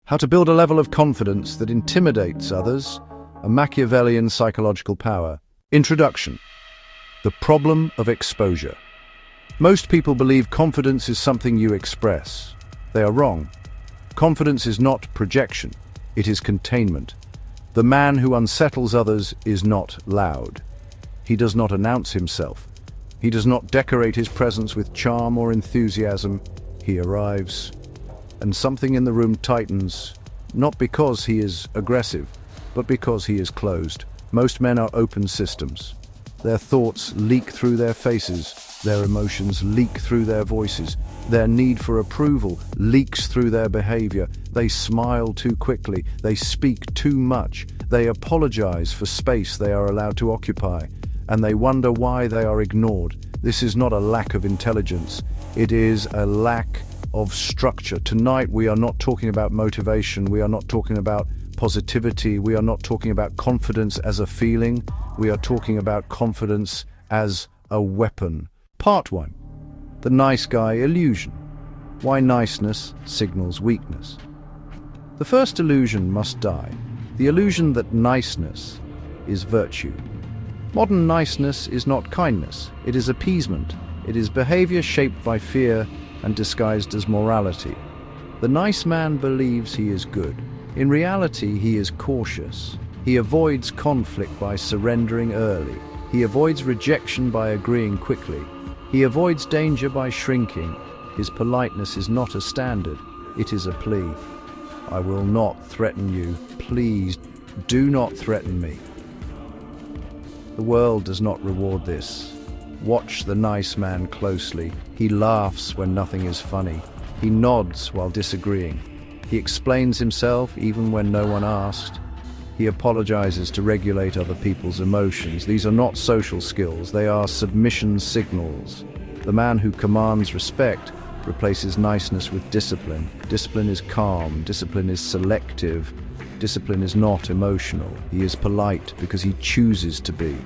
How to build a level of confidence that intimidates others, a Machiavellian psychological power. Introduction. The problem of exposure. Most people believe confidence is something you express. They are wrong. Confidence is not projection, it is containment. The man who unsettles others is not loud. He does not announce himself. He does not decorate his presence with charm or enthusiasm. He arrives, and something in the room tightens, not because he is aggressive, but because he is closed. Most men are open systems. Their thoughts leak through their faces, their emotions leak through their voices, their need for approval leaks through their behavior. They smile too quickly, they speak too much, they apologize for space they are allowed to occupy, and they wonder why they are ignored. This is not a lack of intelligence, it is a lack of structure. Tonight we are not talking about motivation, we are not talking about positivity, we are not talking about confidence as a feeling, we are talking about confidence as a weapon. Part 1. The nice guy illusion. Why niceness signals weakness. The first illusion must die, the illusion that niceness is virtue. Modern niceness is not kindness, it is appeasement. It is behavior shaped by fear and disguised as morality. The nice man believes he is good. In reality, he is cautious. He avoids conflict by surrendering early. He avoids rejection by agreeing quickly. He avoids danger by shrinking. His politeness is not a standard, it is a plea. I will not threaten you. Please, do not threaten me. The world does not reward this. Watch the nice man closely. He laughs when nothing is funny. He nods while disagreeing. He explains himself even when no one asked. He apologizes to regulate other people's emotions. These are not social skills, they are submission signals. The man who commands respect replaces niceness with discipline. Discipline is calm, discipline is selective, discipline is not emotional. He is polite because he chooses to be,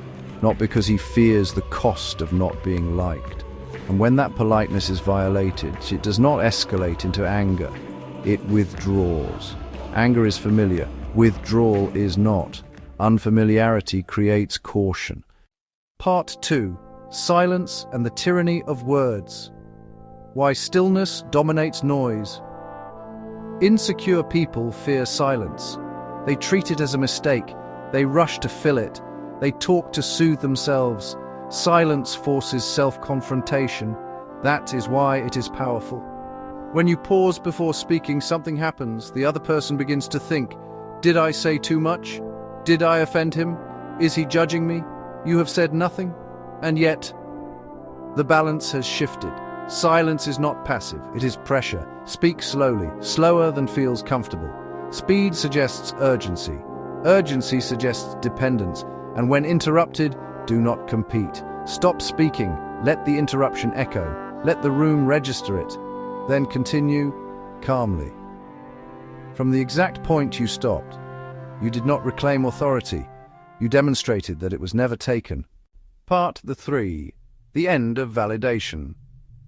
not because he fears the cost of not being liked. And when that politeness is violated, it does not escalate into anger, it withdraws. Anger is familiar, withdrawal is not. Unfamiliarity creates caution. Part 2. Silence and the tyranny of words. Why stillness dominates noise. Insecure people fear silence. They treat it as a mistake. They rush to fill it. They talk to soothe themselves. Silence forces self-confrontation. That is why it is powerful. When you pause before speaking, something happens. The other person begins to think, did I say too much? Did I offend him? Is he judging me? You have said nothing. And yet, the balance has shifted. Silence is not passive, it is pressure. Speak slowly, slower than feels comfortable. Speed suggests urgency. Urgency suggests dependence. And when interrupted, do not compete. Stop speaking, let the interruption echo. Let the room register it. Then continue calmly. From the exact point you stopped, you did not reclaim authority. You demonstrated that it was never taken. Part 3. The end of validation.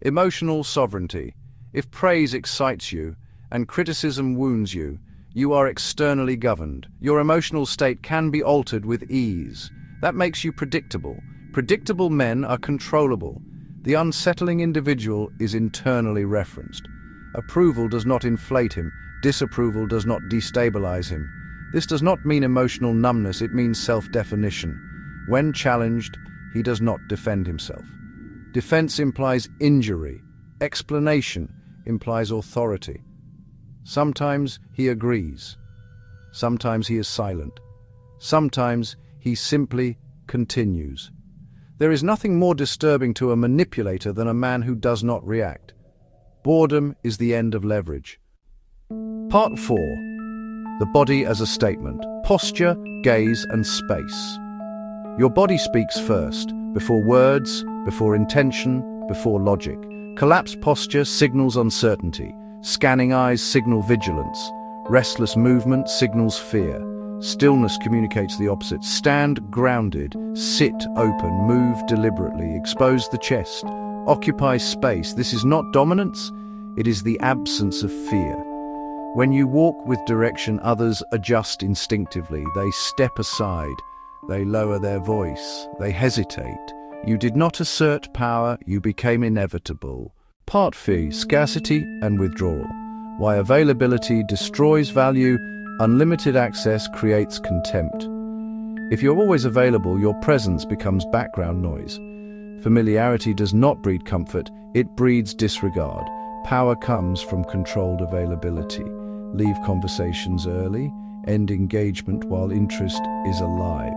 Emotional sovereignty. If praise excites you and criticism wounds you, you are externally governed. Your emotional state can be altered with ease. That makes you predictable. Predictable men are controllable. The unsettling individual is internally referenced. Approval does not inflate him. Disapproval does not destabilize him. This does not mean emotional numbness, it means self-definition. When challenged, he does not defend himself. Defense implies injury. Explanation implies authority. Sometimes he agrees. Sometimes he is silent. Sometimes he simply continues. There is nothing more disturbing to a manipulator than a man who does not react. Boredom is the end of leverage. Part 4. The body as a statement. Posture, gaze, and space. Your body speaks first, before words, before intention, before logic. Collapsed posture signals uncertainty. Scanning eyes signal vigilance. Restless movement signals fear. Stillness communicates the opposite. Stand grounded, sit open, move deliberately, expose the chest, occupy space. This is not dominance, it is the absence of fear. When you walk with direction, others adjust instinctively. They step aside. They lower their voice. They hesitate. You did not assert power, you became inevitable. Part 3, Scarcity and Withdrawal. Why availability destroys value, unlimited access creates contempt. If you're always available, your presence becomes background noise. Familiarity does not breed comfort, it breeds disregard. Power comes from controlled availability. Leave conversations early, end engagement while interest is alive.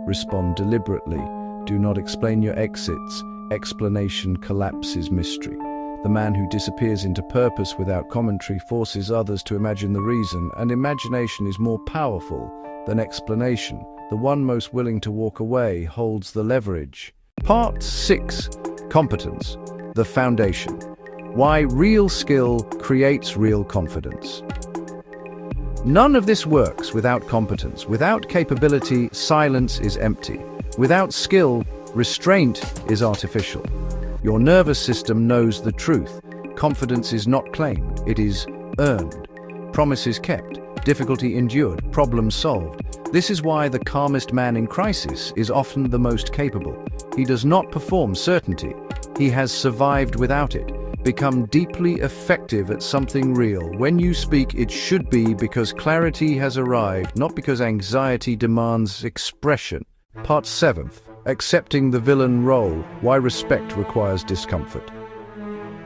Respond deliberately. Do not explain your exits. Explanation collapses mystery. The man who disappears into purpose without commentary forces others to imagine the reason, and imagination is more powerful than explanation. The one most willing to walk away holds the leverage. Part 6. Competence, the foundation. Why real skill creates real confidence. None of this works without competence. Without capability, silence is empty. Without skill, restraint is artificial. Your nervous system knows the truth. Confidence is not claimed, it is earned. Promises kept, difficulty endured, problems solved. This is why the calmest man in crisis is often the most capable. He does not perform certainty. He has survived without it. Become deeply effective at something real. When you speak, it should be because clarity has arrived, not because anxiety demands expression. Part 7. Accepting the villain role. Why respect requires discomfort.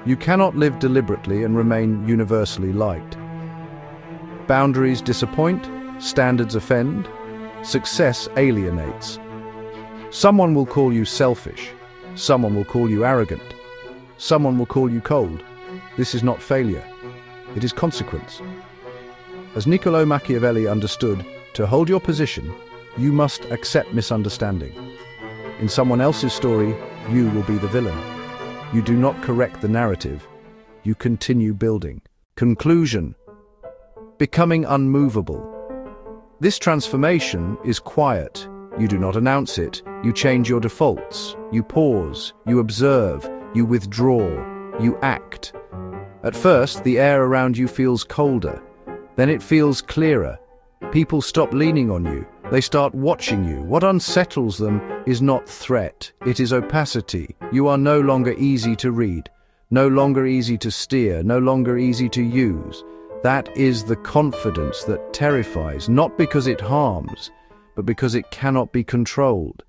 You cannot live deliberately and remain universally liked. Boundaries disappoint, standards offend, success alienates. Someone will call you selfish, someone will call you arrogant, someone will call you cold. This is not failure, it is consequence. As Niccolò Machiavelli understood, to hold your position, you must accept misunderstanding. In someone else's story, you will be the villain. You do not correct the narrative, you continue building. Conclusion. Becoming unmovable. This transformation is quiet. You do not announce it. You change your defaults. You pause. You observe. You withdraw. You act. At first, the air around you feels colder. Then it feels clearer. People stop leaning on you. They start watching you. What unsettles them is not threat. It is opacity. You are no longer easy to read. No longer easy to steer. No longer easy to use. That is the confidence that terrifies, not because it harms, but because it cannot be controlled.